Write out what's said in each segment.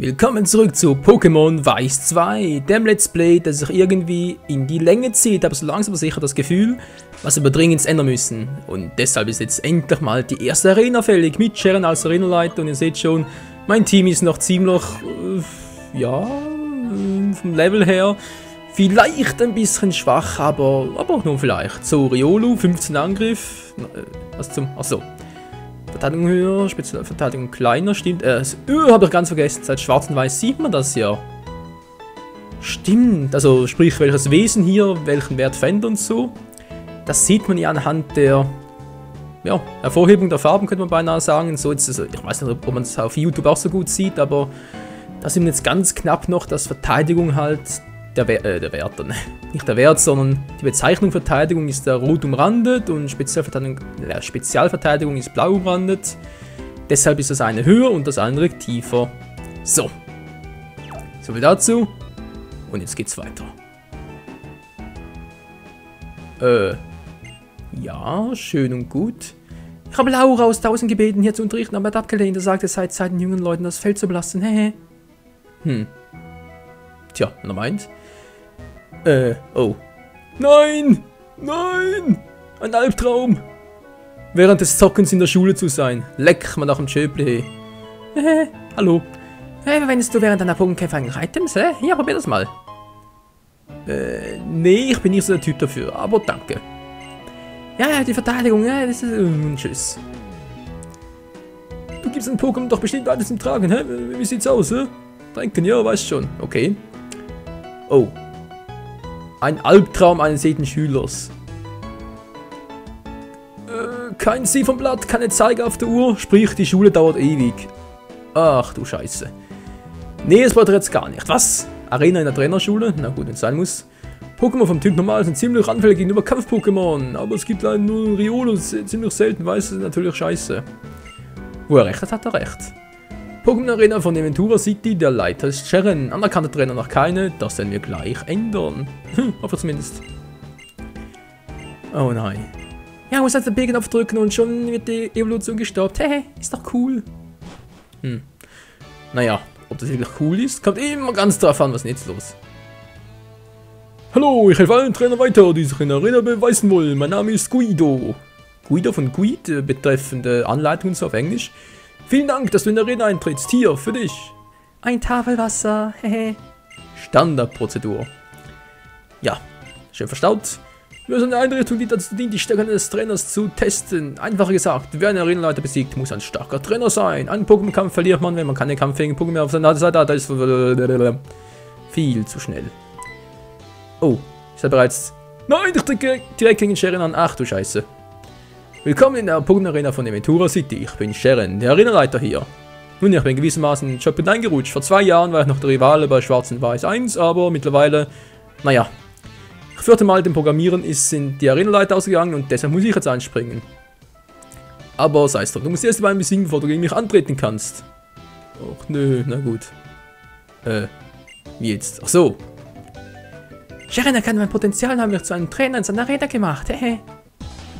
Willkommen zurück zu Pokémon Weiß 2, dem Let's Play, das sich irgendwie in die Länge zieht, aber so langsam aber sicher das Gefühl, was wir dringend ändern müssen. Und deshalb ist jetzt endlich mal die erste Arena fällig, mit Sharon als Arenaleiter und ihr seht schon, mein Team ist noch ziemlich, ja, vom Level her, vielleicht ein bisschen schwach, aber auch nur vielleicht. So, Riolu, 15 Angriff, achso. Verteidigung höher, Spezialverteidigung kleiner, stimmt. Habe ich ganz vergessen, seit Schwarz und Weiß sieht man das ja. Stimmt, also sprich, welches Wesen hier welchen Wert verändert und so. Das sieht man ja anhand der Hervorhebung der Farben, könnte man beinahe sagen. So jetzt, also, ich weiß nicht, ob man es auf YouTube auch so gut sieht, aber da sind jetzt ganz knapp noch, dass Verteidigung halt der Wert, nicht der Wert, sondern die Bezeichnung Verteidigung ist da rot umrandet und Spezialverteidigung ist blau umrandet. Deshalb ist das eine höher und das andere tiefer. So. So viel dazu. Und jetzt geht's weiter. Ja, schön und gut. Ich habe Laura aus 1000 gebeten, hier zu unterrichten, aber er hat abgelehnt. Er sagt, es sei Zeit, den jungen Leuten das Feld zu belassen. Hehe. Tja, wenn er meint. Oh. Nein! Nein! Ein Albtraum! Während des Zockens in der Schule zu sein. Leck, man nach dem Schöpli. Hallo. Verwendest du während deiner Pokémon-Kämpfe eigentlich Items, hä? Ja, probier das mal. Nee, ich bin nicht so der Typ dafür, aber danke. Ja, die Verteidigung, ja, das ist... tschüss. Du gibst den Pokémon doch bestimmt alles im Tragen, hä? Wie sieht's aus, hä? Trinken, ja, weißt schon. Okay. Oh. Ein Albtraum eines jeden Schülers. Kein Sie vom Blatt, keine Zeiger auf der Uhr, sprich, die Schule dauert ewig. Ach du Scheiße. Nee, das wollte jetzt gar nicht. Was? Arena in der Trainerschule? Na gut, wenn es sein muss. Pokémon vom Typ Normal sind ziemlich anfällig gegenüber Kampf-Pokémon, aber es gibt leider nur Riolu, ziemlich selten, weiß es natürlich scheiße. Wo er recht hat, hat er recht. Pokémon Arena von Aventura City, der Leiter ist Sharon. Anerkannte Trainer noch keine, das werden wir gleich ändern. Hoffe zumindest. Oh nein. Ja, muss halt den B-Knopf drücken und schon wird die Evolution gestoppt. Hehe, ist doch cool. Naja, ob das wirklich cool ist, kommt immer ganz drauf an, was ist jetzt los. Hallo, ich helfe allen Trainern weiter, die sich in der Arena beweisen wollen. Mein Name ist Guido. Guido von Guide, betreffende Anleitungen auf Englisch. Vielen Dank, dass du in der Arena eintrittst. Hier, für dich. Ein Tafelwasser. Hehe. Standardprozedur. Ja, schön verstaut. Wir sind eine Einrichtung, die dazu dient, die Stärke des Trainers zu testen. Einfacher gesagt, wer einen Arenaleiter besiegt, muss ein starker Trainer sein. Einen Pokémon-Kampf verliert man, wenn man keine kampffähigen Pokémon mehr auf seiner Seite hat. Das ist viel zu schnell. Oh, ist er bereits... Nein, ich drücke direkt gegen Sharon an. Ach du Scheiße. Willkommen in der Pokémon Arena von Aventura City. Ich bin Sharon, der Arenaleiter hier. Nun, ich bin gewissermaßen in den Job hineingerutscht. Vor 2 Jahren war ich noch der Rivale bei Schwarz und Weiß 1, aber mittlerweile, naja. Ich 4. Mal dem Programmieren sind die Arenaleiter ausgegangen und deshalb muss ich jetzt einspringen. Aber sei es doch, du musst erst einmal besiegen, bevor du gegen mich antreten kannst. Och nö, na gut. Wie jetzt? Ach so. Sharon erkannt mein Potenzial und hat mich zu einem Trainer in seiner Arena gemacht, hehe.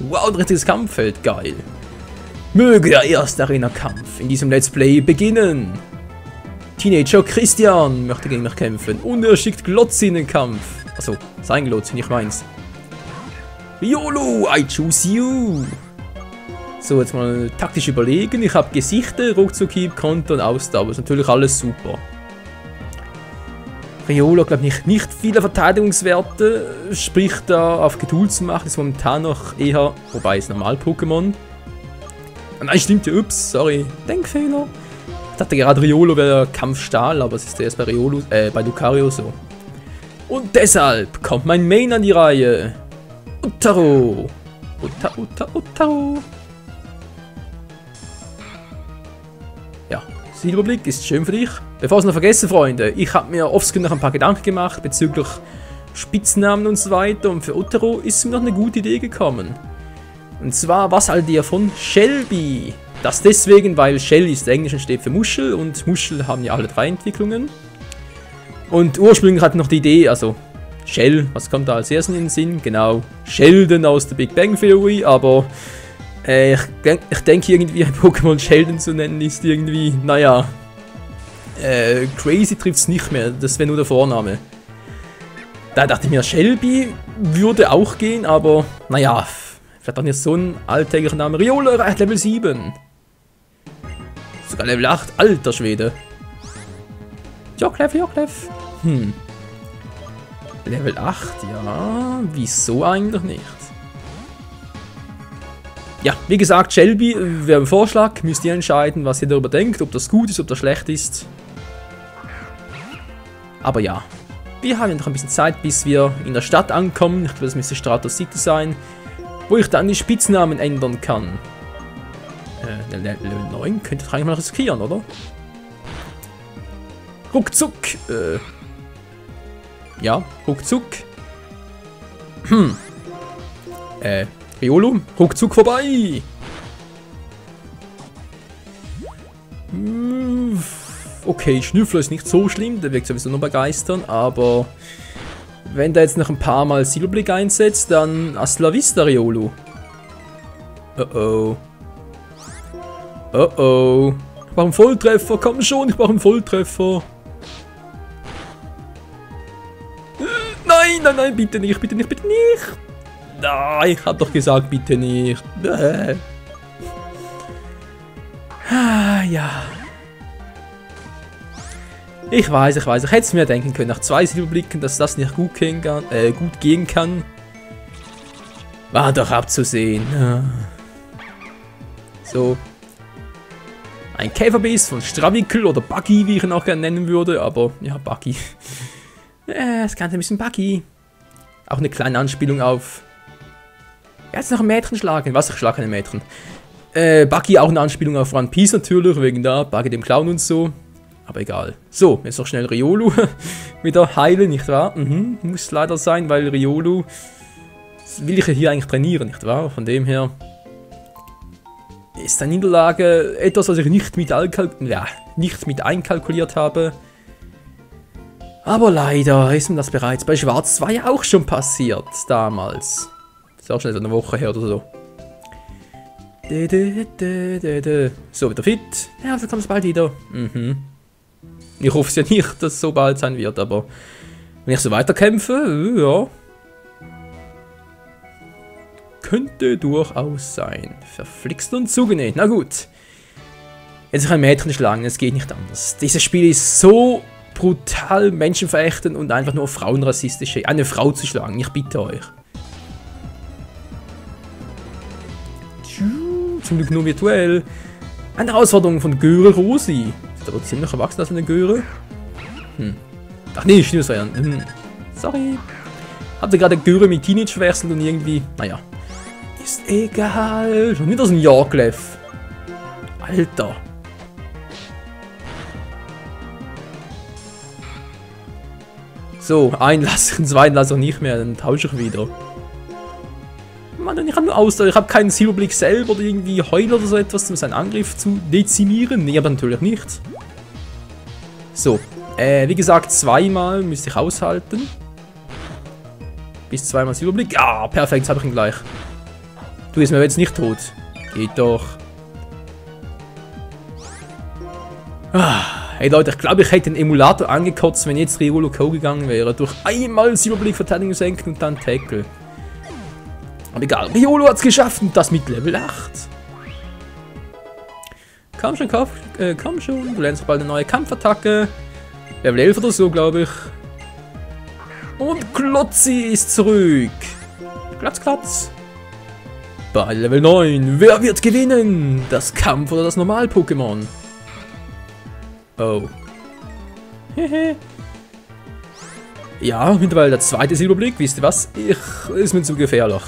Wow, ein richtiges Kampffeld, geil. Möge der erste Arena-Kampf in diesem Let's Play beginnen. Teenager Christian möchte gegen mich kämpfen und er schickt Glotzi in den Kampf. Achso, sein Glotzi, nicht meins. YOLO, I choose you. So, jetzt mal taktisch überlegen. Ich habe Gesichter, Ruckzuckhieb, Konter und Ausdauer. Ist natürlich alles super. Riolo, glaube ich, nicht viele Verteidigungswerte, sprich da auf Geduld zu machen, ist momentan noch eher, wobei es Normal-Pokémon. Nein, stimmt ja, ups, sorry, Denkfehler. Ich dachte gerade Riolo wäre Kampfstahl, aber es ist erst bei Riolo, bei Lucario so. Und deshalb kommt mein Main an die Reihe. Uttaro. Uttaro. Ja. Silberblick ist schön für dich. Bevor ich es noch vergesse, Freunde, ich habe mir offscreen noch ein paar Gedanken gemacht bezüglich Spitznamen und so weiter und für Uttaro ist mir noch eine gute Idee gekommen. Und zwar, was haltet ihr von Shelby? Das deswegen, weil Shell ist Englisch und steht für Muschel und Muschel haben ja alle 3 Entwicklungen. Und ursprünglich hatte ich noch die Idee, also Shell, was kommt da als erstes in den Sinn? Genau, Sheldon aus der Big Bang Theory, aber ich denke irgendwie ein Pokémon Sheldon zu nennen ist irgendwie, naja, Crazy trifft es nicht mehr, das wäre nur der Vorname. Da dachte ich mir, Shelby würde auch gehen, aber naja, vielleicht auch nicht so ein alltäglicher Name. Riolo erreicht Level 7. Sogar Level 8, alter Schwede. Joklev. Level 8, ja, wieso eigentlich nicht? Ja, wie gesagt, Shelby wäre ein Vorschlag, müsst ihr entscheiden, was ihr darüber denkt, ob das gut ist, ob das schlecht ist. Aber ja, wir haben noch ein bisschen Zeit, bis wir in der Stadt ankommen. Ich glaube, das müsste Stratos City sein, wo ich dann die Spitznamen ändern kann. Level 9 könnte ich eigentlich mal riskieren, oder? Ruckzuck. Ja, ruckzuck. Riolo, ruckzuck vorbei. Okay, Schnüffler ist nicht so schlimm, der wirkt sowieso nur begeistern, aber wenn der jetzt noch ein paar Mal Silberblick einsetzt, dann hasta la vista, Riolo. Oh. Ich brauche einen Volltreffer, komm schon, ich brauche einen Volltreffer. Nein, bitte nicht. Nein, ich hab doch gesagt, bitte nicht. Ja. Ich weiß. Ich hätte es mir denken können, nach 2 Silberblicken, dass das nicht gut gehen kann. War doch abzusehen. So. Ein Käferbiss von Stravikel oder Buggy, wie ich ihn auch gerne nennen würde, aber ja, Buggy. Das Ganze ein bisschen Buggy. Auch eine kleine Anspielung auf... Jetzt noch ein Mädchen schlagen. Was? Ich schlage keine Mädchen. Buggy auch eine Anspielung auf One Piece natürlich, wegen da Buggy dem Clown und so. Aber egal. So, jetzt noch schnell Riolo wieder heilen, nicht wahr? Muss leider sein, weil Riolo will ich ja hier eigentlich trainieren, nicht wahr? Von dem her ist eine Niederlage etwas, was ich nicht mit einkalkuliert habe. Aber leider ist mir das bereits bei Schwarz 2 auch schon passiert, damals. Das ist auch schon so eine Woche her oder so. So, wieder fit. Ja, so kommt es bald wieder. Ich hoffe es ja nicht, dass es so bald sein wird, aber wenn ich so weiterkämpfe, ja. Könnte durchaus sein. Verflixt und zugenäht. Na gut. Jetzt ein Mädchen schlagen, es geht nicht anders. Dieses Spiel ist so brutal menschenverachtend und einfach nur frauenrassistisch. Eine Frau zu schlagen, ich bitte euch. Zum Glück nur virtuell. Eine Herausforderung von Göre Rosi. Ist aber ziemlich erwachsen als eine Göre. Ach nee, stimmt so. Sorry. Hatte gerade Göre mit Teenage verwechselt und irgendwie, naja. Ist egal. Schon wieder so ein Joklev. Alter. So, einen lasse ich, den zweiten lasse ich nicht mehr, dann tausche ich wieder. Mann, ich habe nur Ausdauer, ich habe keinen Silberblick selber oder irgendwie Heuler oder so etwas, um seinen Angriff zu dezimieren. Nee, aber natürlich nicht. So, wie gesagt, 2-mal müsste ich aushalten. Bis 2-mal Silberblick. Ja, perfekt, jetzt habe ich ihn gleich. Du bist mir jetzt nicht tot. Geht doch. Hey Leute, ich glaube, ich hätte den Emulator angekotzt, wenn jetzt Riolo Co. gegangen wäre. Durch einmal Silberblick Verteidigung senken und dann Tackle. Aber egal, Riolo hat es geschafft und das mit Level 8. Komm schon, du lernst bald eine neue Kampfattacke. Level 11 oder so, glaube ich. Und Klotzi ist zurück. Klatz. Bei Level 9, wer wird gewinnen? Das Kampf oder das Normal-Pokémon? Oh. Hehe. Ja, mittlerweile der zweite Silberblick, wisst ihr was? Ist mir zu gefährlich.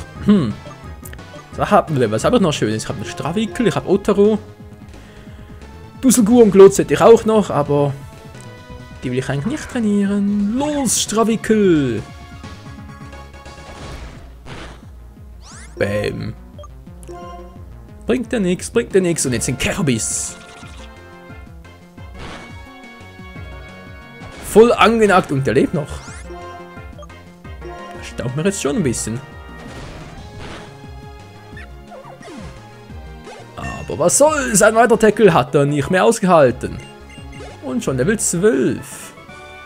Was habe ich noch Schönes? Ich habe einen Stravikel, ich habe Otaro. Dusselgur und Glotz hätte ich auch noch, aber die will ich eigentlich nicht trainieren. Los, Stravikel! Bäm. Bringt ja nichts. Und jetzt den Kerbiss. Voll angenagt und der lebt noch. Das staubt mir jetzt schon ein bisschen. Aber was soll's? Ein weiterer Tackle hat er nicht mehr ausgehalten. Und schon Level 12.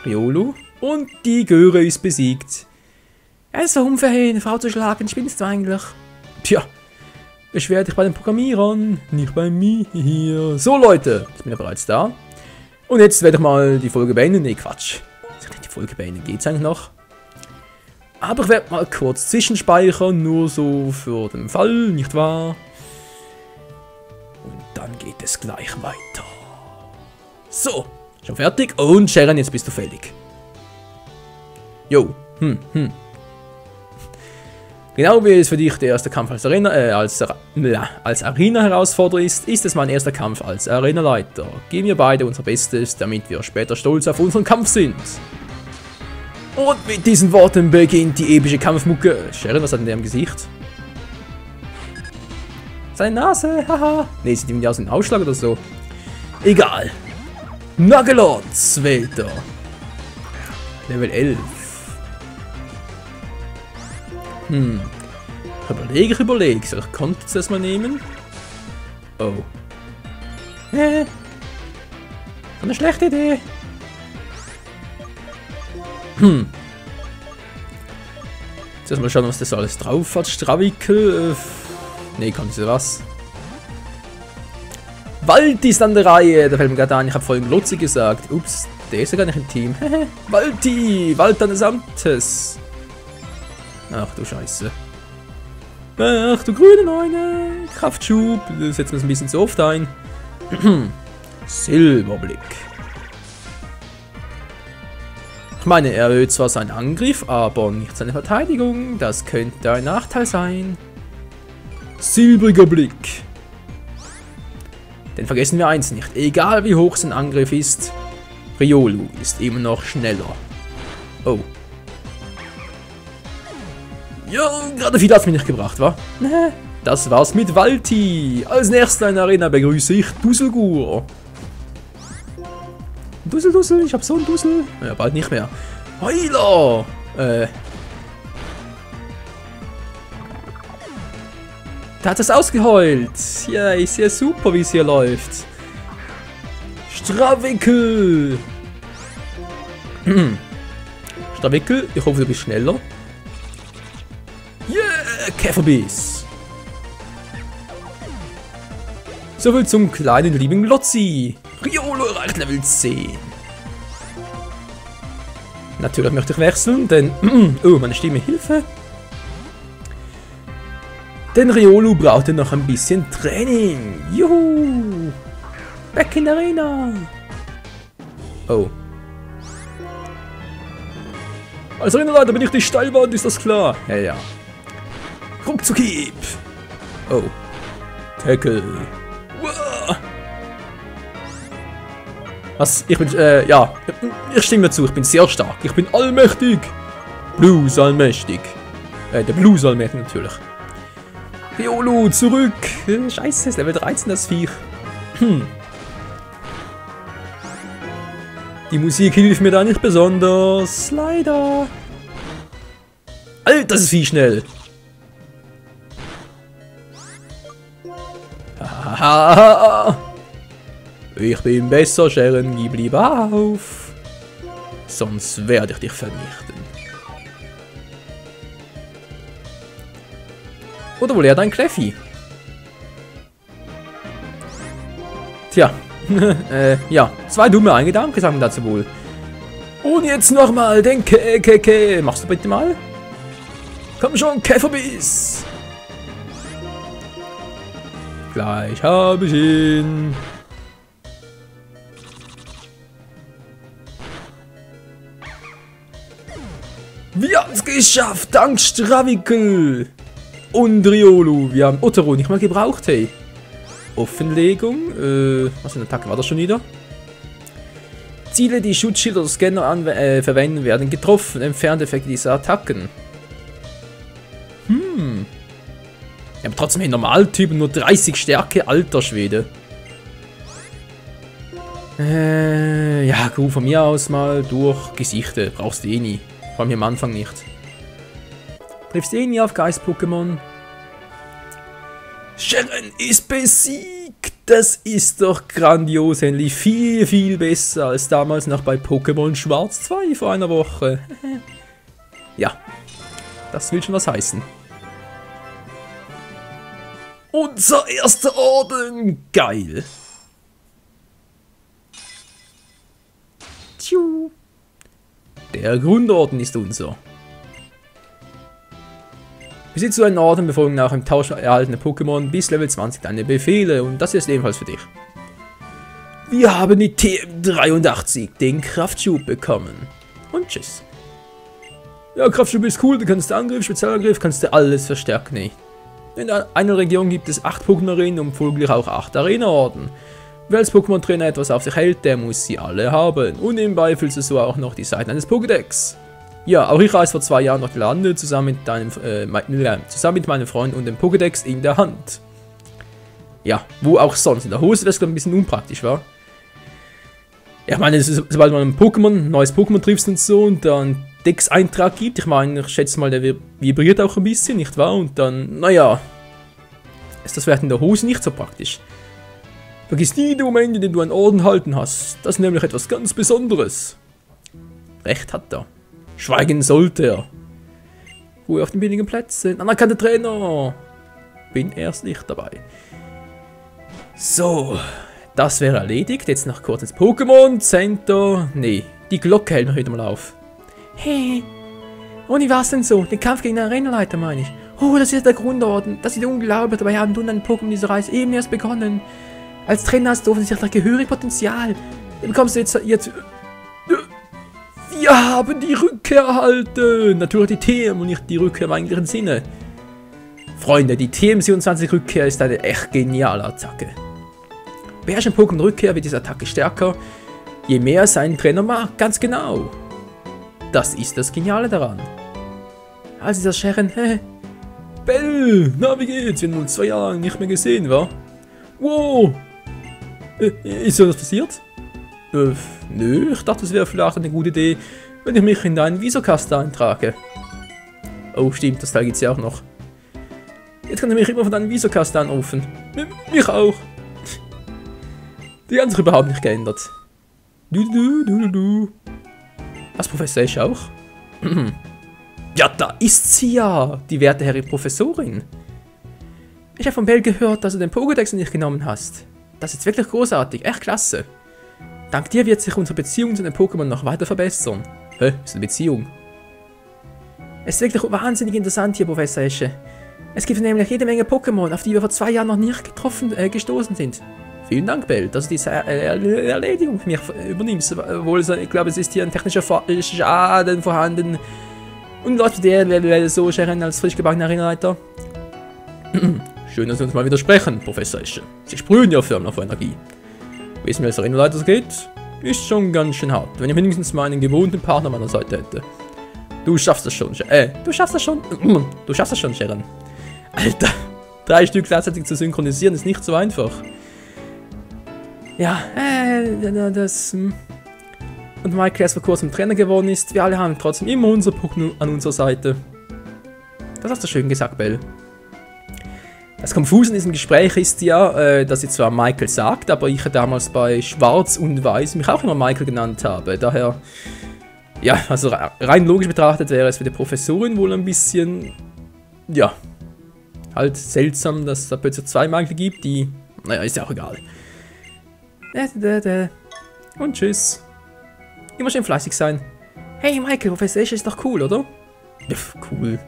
Riolu. Und die Göre ist besiegt. Er ist so unfair, eine Frau zu schlagen. Spinnst du eigentlich? Tja. Beschwer dich bei den Programmierern. Nicht bei mir hier. So, Leute. Ich bin ja bereits da. Und jetzt werde ich mal die Folge beenden. Nee, Quatsch. Die Folge beenden. Geht's eigentlich noch? Aber ich werde mal kurz zwischenspeichern. Nur so für den Fall, nicht wahr? Und dann geht es gleich weiter. So. Schon fertig? Und Sharon, jetzt bist du fällig. Jo. Genau wie es für dich der erste Kampf als Arena-Herausforderer ist, ist es mein erster Kampf als Arena-Leiter. Geben wir beide unser Bestes, damit wir später stolz auf unseren Kampf sind. Und mit diesen Worten beginnt die epische Kampfmucke. Sharon, was hat denn der im Gesicht? Seine Nase, haha. Ne, sieht ihm nicht aus wie ein Ausschlag oder so. Egal. Nuggelots wählt er. Level 11. Ich überlege. Soll ich Contents erstmal nehmen? Oh. Eine schlechte Idee. Jetzt erstmal schauen, was das alles drauf hat. Strawickel. Ne, kommt so was. Walti ist an der Reihe. Da fällt mir gerade ein, ich habe vorhin Glotzi gesagt. Ups, der ist ja gar nicht im Team. Walti, Walter des Amtes. Ach du Scheiße. Ach du grüne Neune. Kraftschub. Das setzen wir es ein bisschen zu oft ein. Silberblick. Ich meine, er erhöht zwar seinen Angriff, aber nicht seine Verteidigung. Das könnte ein Nachteil sein. Silbriger Blick. Denn vergessen wir eins nicht. Egal wie hoch sein Angriff ist, Riolu ist immer noch schneller. Oh. Ja, gerade viel hat es mir nicht gebracht, wa? Das war's mit Walti. Als nächster in der Arena begrüße ich Dusselgur. Dussel, ich hab so einen Dussel. Ja, bald nicht mehr. Heuler! Da hat es ausgeheult. Ja, ich sehe super, wie es hier läuft. Strawickel! Strawickel, ich hoffe, du bist schneller. Yeah, Käferbiss. Soviel zum kleinen lieben Glotzi. Riolu erreicht Level 10. Natürlich möchte ich wechseln, denn... oh, meine Stimme, Hilfe. Denn Riolu brauchte noch ein bisschen Training. Juhu. Back in der Arena. Oh. Als Arenaleiter bin ich die Steilwand, ist das klar? Ja, ja. Ruckzuckhieb. Oh. Tackle. Wow. Was? Ich bin, ja. Ich stimme zu, ich bin sehr stark. Ich bin allmächtig. Blues allmächtig. Der Blues allmächtig natürlich. Riolu, zurück. Scheiße, ist Level 13 das Viech. Die Musik hilft mir da nicht besonders. Leider. Alter, das ist viel schnell. Hahaha. Ich bin besser, Sharon, gib lieber auf. Sonst werde ich dich vernichten. Oder wohl eher dein Kleffi? Tja. Ja, 2 dumme Eingedanken sagen dazu wohl. Und jetzt nochmal den Keke. Machst du bitte mal? Komm schon, Käferbiss. Gleich habe ich ihn. Wir haben es geschafft, dank Strawickel. Und Riolu. Wir haben Otero nicht mal gebraucht, hey. Offenlegung. Was für eine Attacke war das schon wieder? Ziele, die Schutzschilder oder Scanner verwenden, werden getroffen. Entfernt Effekte dieser Attacken. Wir haben trotzdem einen Normaltypen, nur 30 Stärke, alter Schwede. Ja, gut, von mir aus mal durch Gesichter. Brauchst du eh nie. Vor allem am Anfang nicht. Triffst eh nie auf Geist-Pokémon. Sharon ist besiegt! Das ist doch grandios, endlich viel, viel besser als damals noch bei Pokémon Schwarz 2 vor einer Woche. Ja, das will schon was heißen. Unser erster Orden! Geil! Tschu. Der Grundorden ist unser. Besitzt du einen Orden, befolgen nach dem Tausch erhaltene Pokémon bis Level 20 deine Befehle und das ist ebenfalls für dich. Wir haben die TM83, den Kraftschub bekommen. Und tschüss. Ja, Kraftschub ist cool, du kannst Angriff, Spezialangriff, kannst du alles verstärken. Nee. In einer Region gibt es 8 Pokémon-Arenen und folglich auch 8 Arena-Orden. Wer als Pokémon-Trainer etwas auf sich hält, der muss sie alle haben. Und nebenbei füllst du so auch noch die Seiten eines Pokédex. Ja, auch ich reiste vor 2 Jahren nach Lande zusammen mit meinem Freund und dem Pokédex in der Hand. Ja, wo auch sonst. In der Hose wäre es ein bisschen unpraktisch, wa? Ja, ich meine, sobald man ein neues Pokémon triffst und so und dann Dex-Eintrag gibt, ich meine, ich schätze mal, der vibriert auch ein bisschen, nicht wahr? Und dann, naja, ist das vielleicht in der Hose nicht so praktisch. Vergiss nie den Moment, in dem du einen Orden halten hast. Das ist nämlich etwas ganz Besonderes. Recht hat er. Schweigen sollte er. Ruhe auf den billigen Plätzen. Anerkannter Trainer. Bin erst nicht dabei. So, das wäre erledigt. Jetzt noch kurz ins Pokémon Center. Nee, die Glocke hält noch wieder mal auf. Hey, und was denn so? Den Kampf gegen den Arenaleiter meine ich. Oh, das ist der Grundorden. Das ist unglaublich. Dabei haben du und dein Pokémon diese Reise eben erst begonnen. Als Trainer hast du offensichtlich gehörig Potenzial. Dann bekommst du jetzt... Wir haben die Rückkehr erhalten. Natürlich die TM und nicht die Rückkehr im eigentlichen Sinne. Freunde, die TM27 Rückkehr ist eine echt geniale Attacke. Beherrschen Pokémon Rückkehr wird diese Attacke stärker, je mehr sein Trainer mag. Ganz genau. Das ist das Geniale daran. Also dieser Sharon, Bell, na wie geht's? Wir haben uns 2 Jahre lang nicht mehr gesehen, wa? Wow. Ist so was passiert? Nö, ich dachte, es wäre vielleicht eine gute Idee, wenn ich mich in deinen Visokast eintrage. Oh, stimmt, das Teil gibt's ja auch noch. Jetzt kann ich mich immer von deinem Visokast anrufen. Mich auch. Die haben sich überhaupt nicht geändert. Was, Professor ist auch? Ja, da ist sie ja, die werte Herrin Professorin. Ich habe von Bell gehört, dass du den Pokédex nicht genommen hast. Das ist wirklich großartig, echt klasse. Dank dir wird sich unsere Beziehung zu den Pokémon noch weiter verbessern. Hä, ist eine Beziehung? Es ist wirklich wahnsinnig interessant hier, Professor Esche. Es gibt nämlich jede Menge Pokémon, auf die wir vor 2 Jahren noch nicht gestoßen sind. Vielen Dank, Bell, dass du diese Erledigung für mich übernimmst. Obwohl, ich glaube, es ist hier ein technischer Schaden vorhanden. Und läuft der so Sharon als frisch gebackener Arenaleiter? Schön, dass wir uns mal widersprechen, Professor Esche. Sie sprühen ja förmlich vor Energie. Wissen wir, als Arenaleiter geht, ist schon ganz schön hart. Wenn ich wenigstens mal einen gewohnten Partner an meiner Seite hätte. Du schaffst das schon, du schaffst das schon, Sharon. Alter, 3 Stück gleichzeitig zu synchronisieren ist nicht so einfach. Ja, das... Und Michael erst vor kurzem Trainer geworden ist, wir alle haben trotzdem immer unser Pokémon an unserer Seite. Das hast du schön gesagt, Bell. Das Konfuse in diesem Gespräch ist ja, dass sie zwar Michael sagt, aber ich damals bei Schwarz und Weiß mich auch immer Michael genannt habe. Daher, ja, also rein logisch betrachtet wäre es für die Professorin wohl ein bisschen, ja, halt seltsam, dass es da plötzlich 2 Michael gibt, die, naja, ist ja auch egal. Und tschüss. Immer schön fleißig sein. Hey Michael, Professor Esche ist doch cool, oder? Ja, cool.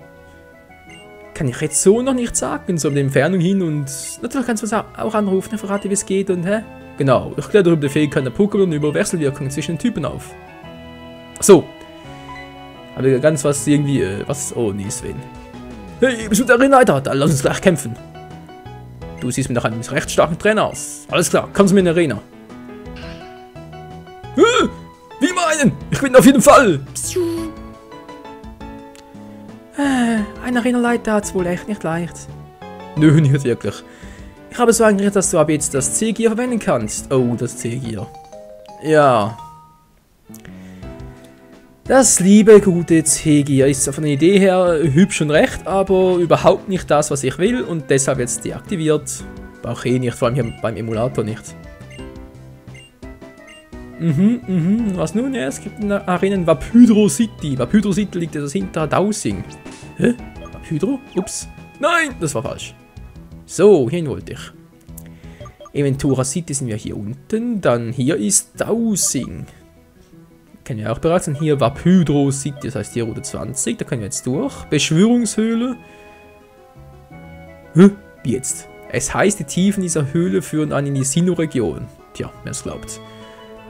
Kann ich jetzt so noch nicht sagen, so in der Entfernung hin und natürlich kannst du uns auch anrufen, verrate wie es geht und Genau, ich kläre darüber die Fähigkeit der Pokémon über Wechselwirkungen zwischen den Typen auf. Achso. Habe ich ganz was irgendwie, oh nee, Sven. Hey, bist du der Arenaleiter? Dann lass uns gleich kämpfen. Du siehst mir nach einem recht starken Trainer aus. Alles klar, kommst du mir in die Arena. Wie meinen? Ich bin auf jeden Fall. Ein Arenaleiter hat's wohl echt nicht leicht. Nö, nicht wirklich. Ich habe so eingerichtet, dass du ab jetzt das C-Gear verwenden kannst. Oh, das C-Gear. Ja. Das liebe, gute C-Gear ist von der Idee her hübsch und recht, aber überhaupt nicht das, was ich will und deshalb jetzt deaktiviert. Brauche ich eh nicht, vor allem hier beim Emulator nicht. Was nun? Ja, es gibt eine Arena in Wapydro City. Wapydro City liegt etwas hinter Dowsing. Hä? Wapydro? Ups. Nein, das war falsch. So, hierhin wollte ich. Eventura City sind wir hier unten. Dann hier ist Dowsing. Kennen wir auch bereits. Und hier Wapydro City, das heißt hier Route 20. Da können wir jetzt durch. Beschwörungshöhle. Hä? Wie jetzt? Es heißt, die Tiefen dieser Höhle führen an in die Sinnoh-Region. Tja, wer es glaubt.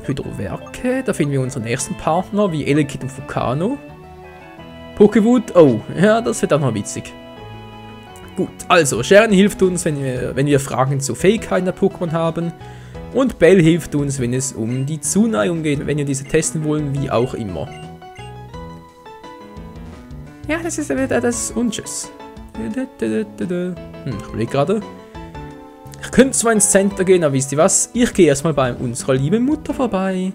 Hydrowerke, da finden wir unseren nächsten Partner, wie Elekid und Vulcano. Pokéwood, oh, ja, das wird auch noch witzig. Gut, also, Sharon hilft uns, wenn wir Fragen zu Fähigkeiten der Pokémon haben. Und Bell hilft uns, wenn es um die Zuneigung geht, wenn wir diese testen wollen, wie auch immer. Ja, das ist und tschüss. Ich überlege gerade. Ich könnte zwar ins Center gehen, aber wisst ihr was? Ich gehe erstmal bei unserer lieben Mutter vorbei.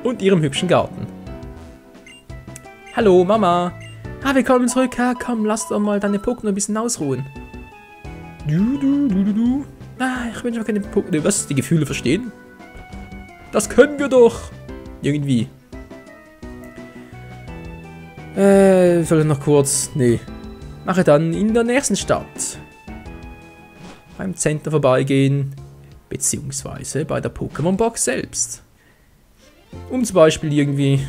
Und ihrem hübschen Garten. Hallo, Mama. Ah, willkommen zurück. Ja, komm, lass doch mal deine Pokémon ein bisschen ausruhen. Ah, ich wünsche mir keine Pokémon. Was? Die Gefühle verstehen? Das können wir doch. Irgendwie. Soll ich noch kurz? Nee. Mache dann in der nächsten Stadt. Beim Center vorbeigehen, beziehungsweise bei der Pokémon-Box selbst. Um zum Beispiel irgendwie,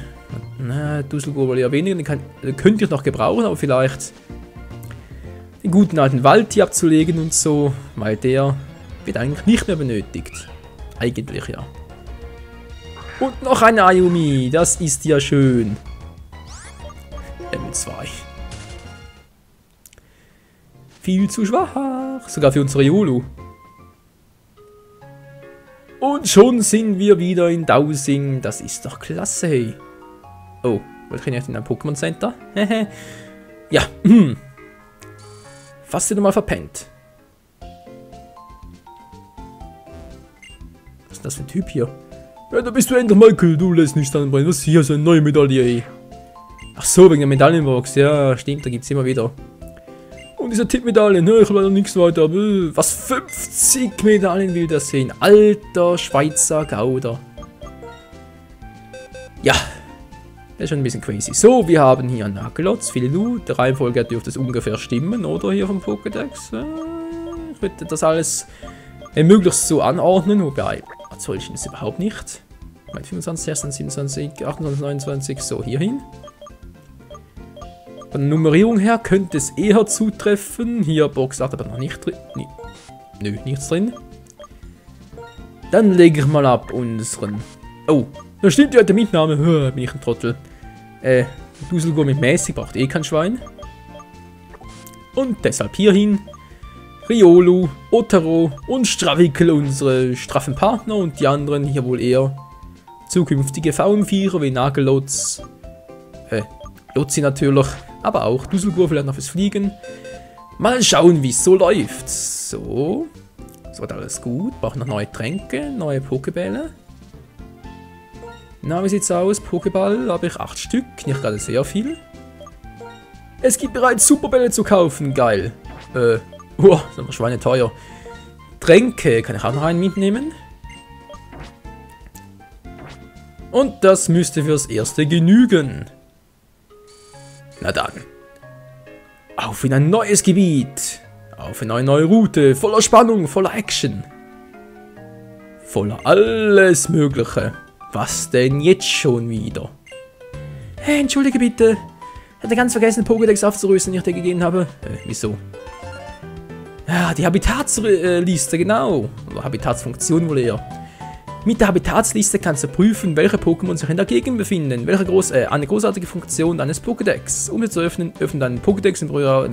Dusselgur wohl eher weniger, den könnt ihr noch gebrauchen, aber vielleicht den guten alten Wald hier abzulegen und so, weil der wird eigentlich nicht mehr benötigt. Eigentlich ja. Und noch ein Ayumi, das ist ja schön. Level 2. Viel zu schwach, sogar für unsere Yolu. Und schon sind wir wieder in Dowsing, das ist doch klasse, hey. Oh, wollte ich nicht in ein Pokémon Center? Ja, fast wieder mal verpennt. Was ist das für ein Typ hier? Ja, da bist du endlich, Michael, du lässt nicht anbrennen. Was ist hier, so eine neue Medaille, ey. Ach so, wegen der Medaillenbox, ja, stimmt, da gibt es immer wieder. Und diese Tippmedaillen, ne, ich habe leider nichts weiter, aber was, 50 Medaillen will das sehen? Alter Schweizer Gauder. Ja, das ist schon ein bisschen crazy. So, wir haben hier Nagelotz, Phililu, der Reihenfolge dürfte es ungefähr stimmen, oder hier vom Pokédex. Ich würde das alles möglichst so anordnen, wobei, als solchen ist es überhaupt nicht. 25, 26, 27, 28, 29, so hierhin. Von der Nummerierung her könnte es eher zutreffen. Hier Box 8 aber noch nicht drin. Nö, nichts drin. Dann lege ich mal ab unseren. Oh, da stimmt ja der Mitnahme. Bin ich ein Trottel. Dusselgur mit mäßig braucht eh kein Schwein. Und deshalb hierhin. Riolu, Otero und Stravikel, unsere straffen Partner. Und die anderen hier wohl eher zukünftige VM-Vierer wie Nagelotz. Lotzi natürlich. Aber auch Dusselgur vielleicht noch fürs Fliegen. Mal schauen, wie es so läuft. So. So wird alles gut. Brauchen noch neue Tränke, neue Pokebälle. Na, wie sieht's aus? Pokéball habe ich 8 Stück. Nicht gerade sehr viel. Es gibt bereits Superbälle zu kaufen. Geil. Das ist aber schweineteuer. Tränke kann ich auch noch einen mitnehmen. Und das müsste fürs Erste genügen. Na dann. Auf in ein neues Gebiet. Auf in eine neue Route. Voller Spannung, voller Action. Voller alles Mögliche. Was denn jetzt schon wieder? Hey, entschuldige bitte. Ich hatte ganz vergessen, den Pokédex aufzurüsten, den ich dir gegeben habe. Wieso? Ja, die Habitatsliste, genau. Oder Habitatsfunktion wohl eher. Mit der Habitatsliste kannst du prüfen, welche Pokémon sich in der Gegend befinden. Welche eine großartige Funktion deines Pokédex. Um sie zu öffnen, öffne deinen Pokédex und berühre...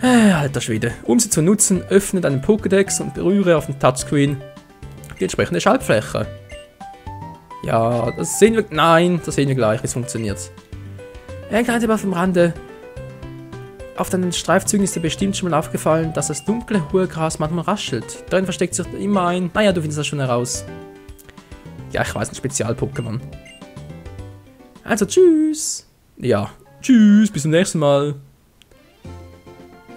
alter Schwede. Um sie zu nutzen, öffne deinen Pokédex und berühre auf dem Touchscreen die entsprechende Schaltfläche. Ja, das sehen wir... Nein, das sehen wir gleich, wie es funktioniert. Ein kleiner Tipp auf dem Rande. Auf deinen Streifzügen ist dir bestimmt schon mal aufgefallen, dass das dunkle, hohe Gras manchmal raschelt. Darin versteckt sich immer ein... Naja, du findest das schon heraus. Ja, ich weiß, ein Spezial-Pokémon. Also, tschüss. Ja, tschüss, bis zum nächsten Mal.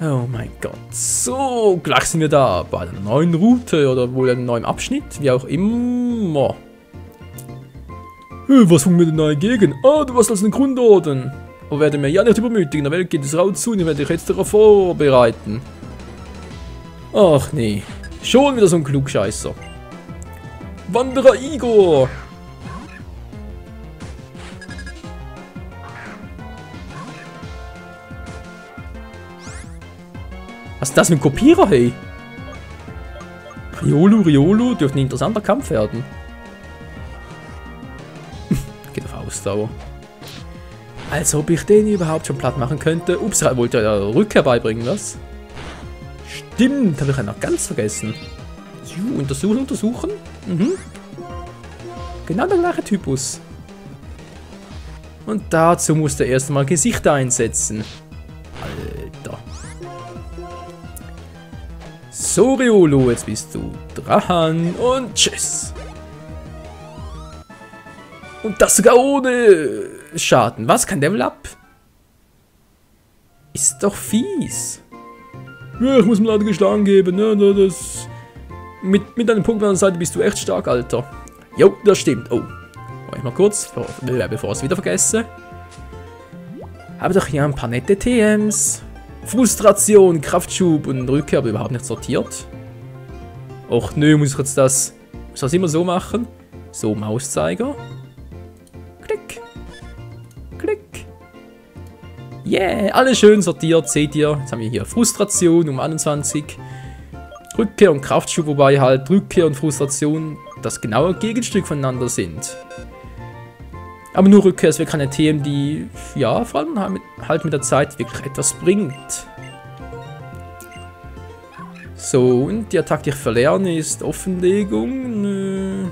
Oh mein Gott. So, gleich sind wir da bei einer neuen Route oder wohl einem neuen Abschnitt, wie auch immer. Was fangen wir denn da entgegen? Ah, du warst als ein Grundorden. Aber werde mir ja nicht übermütigen, in der Welt geht es rau zu und ich werde dich jetzt darauf vorbereiten. Ach nee, schon wieder so ein Klugscheißer. Wanderer Igor! Was ist das mit dem Kopierer, hey? Riolu dürfte ein interessanter Kampf werden. Geht auf Ausdauer. Als ob ich den überhaupt schon platt machen könnte. Ups, wollte ja Rückkehr beibringen, was? Stimmt, habe ich ja noch ganz vergessen. Untersuchen. Mhm. Genau der gleiche Typus. Und dazu musste er erst mal Gesichter einsetzen. Alter. So, Riolu, jetzt bist du dran und tschüss. Und das sogar ohne Schaden. Was kann Level Up? Ist doch fies. Ja, ich muss mir leider geschlagen geben. Ne? Das mit einem Punkt an der Seite bist du echt stark, Alter. Jo, das stimmt. Oh, warte mal kurz, bevor ich es wieder vergesse. Habe doch hier ein paar nette TMs. Frustration, Kraftschub und Rückkehr aber überhaupt nicht sortiert. Och nö, muss ich jetzt das immer so machen? So, Mauszeiger. Klick. Klick. Yeah, alles schön sortiert, seht ihr. Jetzt haben wir hier Frustration um 21. Rückkehr und Kraftschub, wobei halt Rückkehr und Frustration das genaue Gegenstück voneinander sind. Aber nur Rückkehr ist wirklich eine TM, die, ja, vor allem halt mit der Zeit wirklich etwas bringt. So, und die Attacke, die ich verlerne, ist Offenlegung.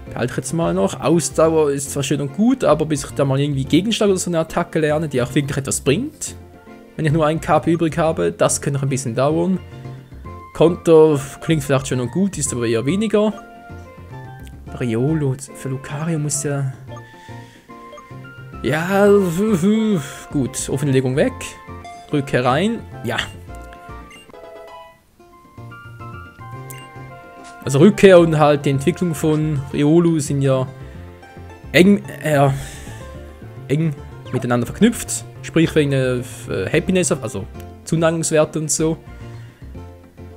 Behalte ich jetzt mal noch. Ausdauer ist zwar schön und gut, aber bis ich da mal irgendwie Gegenschlag oder so eine Attacke lerne, die auch wirklich etwas bringt. Wenn ich nur einen KP übrig habe, das könnte noch ein bisschen dauern. Konter klingt vielleicht schön und gut, ist aber eher weniger. Riolu, für Lucario muss ja... Ja, gut. Offenlegung weg. Rückkehr rein. Ja. Also Rückkehr und halt die Entwicklung von Riolu sind ja eng miteinander verknüpft. Sprich wegen der Happiness, also Zuneigungswerte und so.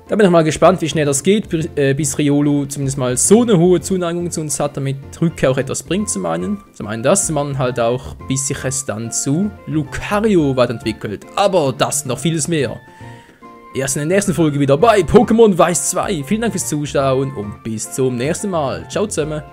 Da bin ich mal gespannt, wie schnell das geht, bis Riolu zumindest mal so eine hohe Zuneigung zu uns hat, damit Rückkehr auch etwas bringt zum einen. Zum einen das, zum anderen halt auch, bis sich es dann zu Lucario weiterentwickelt. Aber das noch vieles mehr. Erst in der nächsten Folge wieder bei Pokémon Weiß 2. Vielen Dank fürs Zuschauen und bis zum nächsten Mal. Ciao zusammen.